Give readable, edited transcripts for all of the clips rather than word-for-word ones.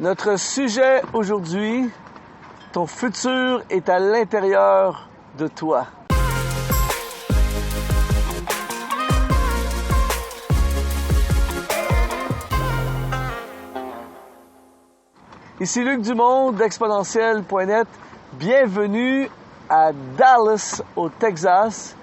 Notre sujet aujourd'hui, ton futur est à l'intérieur de toi. Ici Luc Dumont d'Exponentiel.net. Bienvenue à Dallas, au Texas.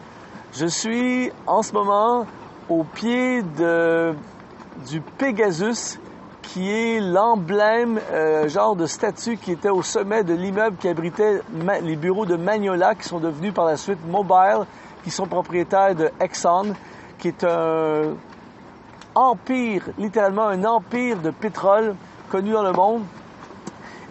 Je suis en ce moment au pied du Pegasus, qui est l'emblème, genre de statue qui était au sommet de l'immeuble qui abritait les bureaux de Magnolia, qui sont devenus par la suite Mobile, qui sont propriétaires de Exxon, qui est un empire, littéralement un empire de pétrole connu dans le monde.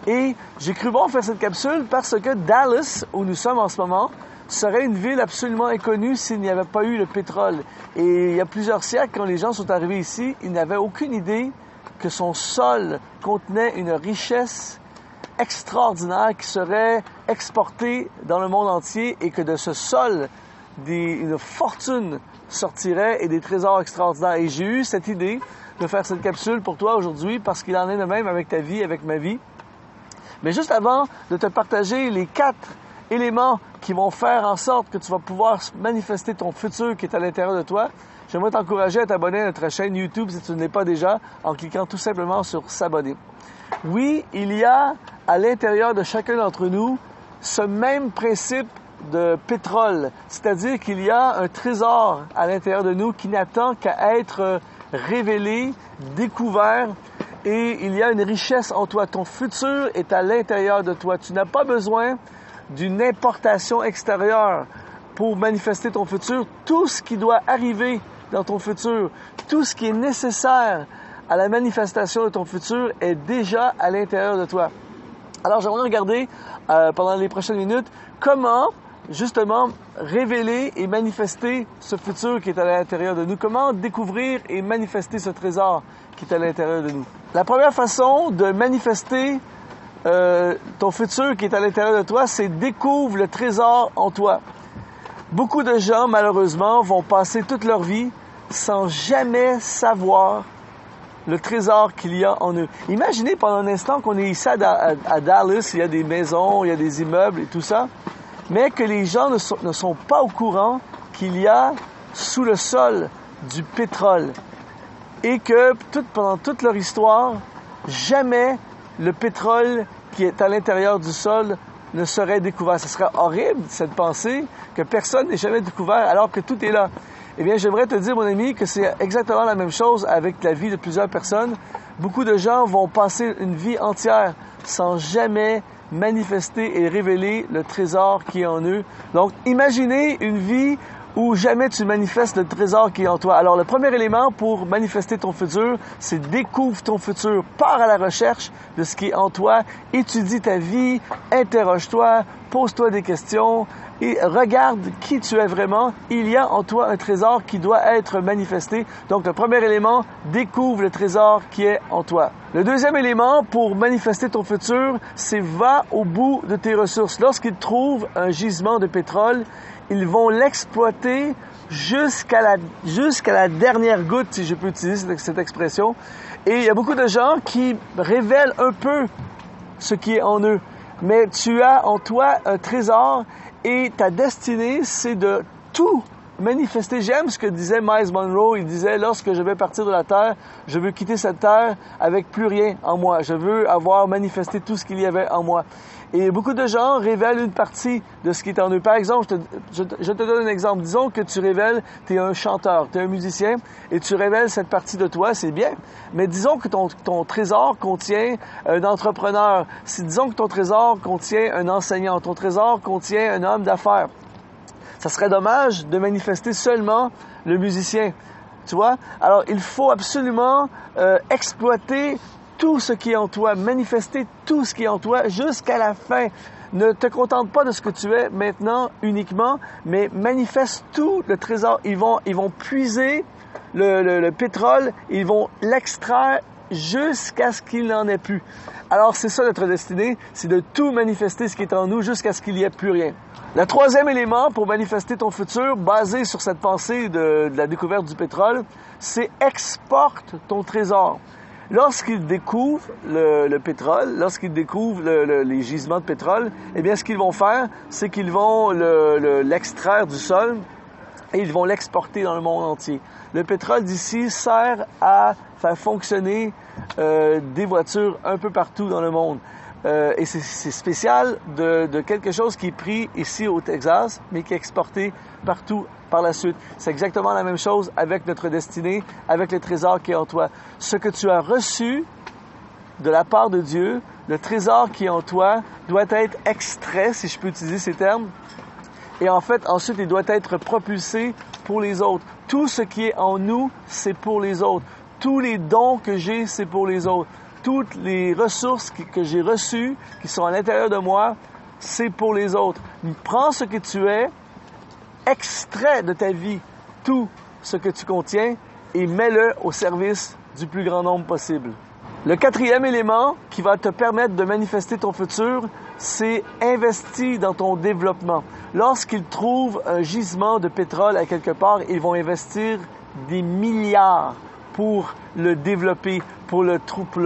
Et j'ai cru bon faire cette capsule parce que Dallas, où nous sommes en ce moment, serait une ville absolument inconnue s'il n'y avait pas eu le pétrole. Et il y a plusieurs siècles, quand les gens sont arrivés ici, ils n'avaient aucune idée que son sol contenait une richesse extraordinaire qui serait exportée dans le monde entier et que de ce sol, une fortune sortirait et des trésors extraordinaires. Et j'ai eu cette idée de faire cette capsule pour toi aujourd'hui parce qu'il en est de même avec ta vie, avec ma vie. Mais juste avant de te partager les 4 éléments qui vont faire en sorte que tu vas pouvoir manifester ton futur qui est à l'intérieur de toi, j'aimerais t'encourager à t'abonner à notre chaîne YouTube si tu ne l'es pas déjà, en cliquant tout simplement sur s'abonner. Oui, il y a à l'intérieur de chacun d'entre nous ce même principe de pétrole, c'est-à-dire qu'il y a un trésor à l'intérieur de nous qui n'attend qu'à être révélé, découvert, et il y a une richesse en toi. Ton futur est à l'intérieur de toi. Tu n'as pas besoin d'une importation extérieure pour manifester ton futur. Tout ce qui doit arriver dans ton futur, tout ce qui est nécessaire à la manifestation de ton futur est déjà à l'intérieur de toi. Alors, j'aimerais regarder pendant les prochaines minutes comment, justement, révéler et manifester ce futur qui est à l'intérieur de nous. Comment découvrir et manifester ce trésor qui est à l'intérieur de nous. La première façon de manifester ton futur qui est à l'intérieur de toi, c'est découvre le trésor en toi. Beaucoup de gens, malheureusement, vont passer toute leur vie sans jamais savoir le trésor qu'il y a en eux. Imaginez pendant un instant qu'on est ici à Dallas, il y a des maisons, il y a des immeubles et tout ça, mais que les gens ne sont pas au courant qu'il y a sous le sol du pétrole. Et que pendant toute leur histoire, jamais le pétrole qui est à l'intérieur du sol ne serait découvert. Ce serait horrible, cette pensée, que personne n'ait jamais découvert alors que tout est là. Eh bien, j'aimerais te dire, mon ami, que c'est exactement la même chose avec la vie de plusieurs personnes. Beaucoup de gens vont passer une vie entière sans jamais manifester et révéler le trésor qui est en eux. Donc, imaginez une vie où jamais tu manifestes le trésor qui est en toi. Alors, le premier élément pour manifester ton futur, c'est découvre ton futur. Pars à la recherche de ce qui est en toi, étudie ta vie, interroge-toi, pose-toi des questions et regarde qui tu es vraiment. Il y a en toi un trésor qui doit être manifesté. Donc, le premier élément, découvre le trésor qui est en toi. Le deuxième élément pour manifester ton futur, c'est va au bout de tes ressources. Lorsqu'ils trouvent un gisement de pétrole, ils vont l'exploiter jusqu'à la dernière goutte, si je peux utiliser cette expression. Et il y a beaucoup de gens qui révèlent un peu ce qui est en eux. Mais tu as en toi un trésor et ta destinée, c'est de tout manifester. J'aime ce que disait Miles Monroe. Il disait, lorsque je vais partir de la Terre, je veux quitter cette Terre avec plus rien en moi. Je veux avoir manifesté tout ce qu'il y avait en moi. Et beaucoup de gens révèlent une partie de ce qui est en eux. Par exemple, je te donne un exemple. Disons que tu révèles, tu es un chanteur, tu es un musicien, et tu révèles cette partie de toi, c'est bien. Mais disons que ton trésor contient un entrepreneur. Disons que ton trésor contient un enseignant. Ton trésor contient un homme d'affaires. Ça serait dommage de manifester seulement le musicien. Tu vois? Alors, il faut absolument exploiter tout ce qui est en toi, manifester tout ce qui est en toi jusqu'à la fin. Ne te contente pas de ce que tu es maintenant uniquement, mais manifeste tout le trésor. Ils vont puiser le pétrole, ils vont l'extraire jusqu'à ce qu'il n'en ait plus. Alors, c'est ça notre destinée, c'est de tout manifester ce qui est en nous jusqu'à ce qu'il n'y ait plus rien. Le troisième élément pour manifester ton futur, basé sur cette pensée de la découverte du pétrole, c'est exporte ton trésor. Lorsqu'ils découvrent le pétrole, lorsqu'ils découvrent les gisements de pétrole, eh bien, ce qu'ils vont faire, c'est qu'ils vont l'extraire du sol et ils vont l'exporter dans le monde entier. Le pétrole d'ici sert à faire fonctionner des voitures un peu partout dans le monde. Et c'est spécial de quelque chose qui est pris ici au Texas, mais qui est exporté partout par la suite. C'est exactement la même chose avec notre destinée, avec le trésor qui est en toi. Ce que tu as reçu de la part de Dieu, le trésor qui est en toi, doit être extrait, si je peux utiliser ces termes, et en fait, ensuite, il doit être propulsé pour les autres. Tout ce qui est en nous, c'est pour les autres. Tous les dons que j'ai, c'est pour les autres. Toutes les ressources que j'ai reçues, qui sont à l'intérieur de moi, c'est pour les autres. Prends ce que tu es, extrais de ta vie tout ce que tu contiens et mets-le au service du plus grand nombre possible. Le quatrième élément qui va te permettre de manifester ton futur, c'est investir dans ton développement. Lorsqu'ils trouvent un gisement de pétrole à quelque part, ils vont investir des milliards pour le développer, pour le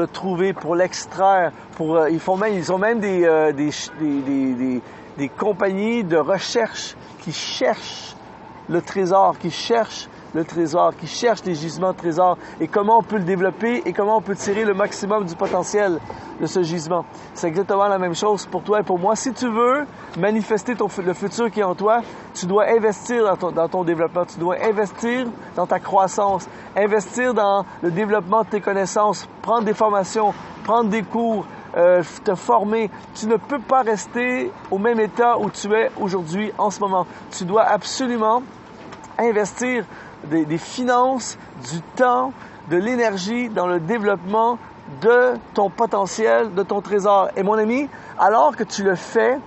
trouver, pour l'extraire. Ils ont même des compagnies de recherche qui cherchent le trésor, qui cherchent les gisements de trésor et comment on peut le développer et comment on peut tirer le maximum du potentiel de ce gisement. C'est exactement la même chose pour toi et pour moi. Si tu veux manifester le futur qui est en toi, tu dois investir dans ton développement, tu dois investir dans ta croissance, investir dans le développement de tes connaissances, prendre des formations, prendre des cours, te former. Tu ne peux pas rester au même état où tu es aujourd'hui en ce moment. Tu dois absolument investir des finances, du temps, de l'énergie dans le développement de ton potentiel, de ton trésor. Et mon ami, alors que tu le fais,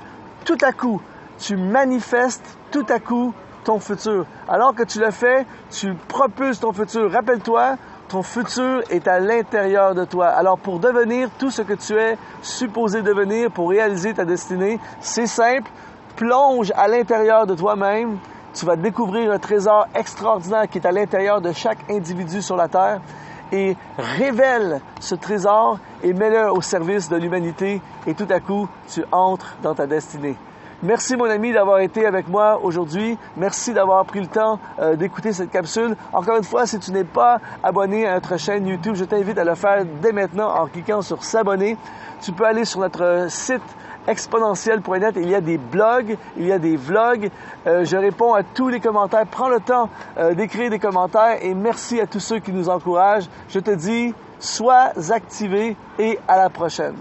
tout à coup, tu manifestes tout à coup ton futur. Alors que tu le fais, tu propulses ton futur. Rappelle-toi, ton futur est à l'intérieur de toi. Alors pour devenir tout ce que tu es supposé devenir, pour réaliser ta destinée, c'est simple, plonge à l'intérieur de toi-même. Tu vas découvrir un trésor extraordinaire qui est à l'intérieur de chaque individu sur la Terre et révèle ce trésor et mets-le au service de l'humanité et tout à coup, tu entres dans ta destinée. Merci mon ami d'avoir été avec moi aujourd'hui. Merci d'avoir pris le temps d'écouter cette capsule. Encore une fois, si tu n'es pas abonné à notre chaîne YouTube, je t'invite à le faire dès maintenant en cliquant sur s'abonner. Tu peux aller sur notre site exponentiel.net. Il y a des blogs, il y a des vlogs. Je réponds à tous les commentaires. Prends le temps d'écrire des commentaires et merci à tous ceux qui nous encouragent. Je te dis, sois activé et à la prochaine.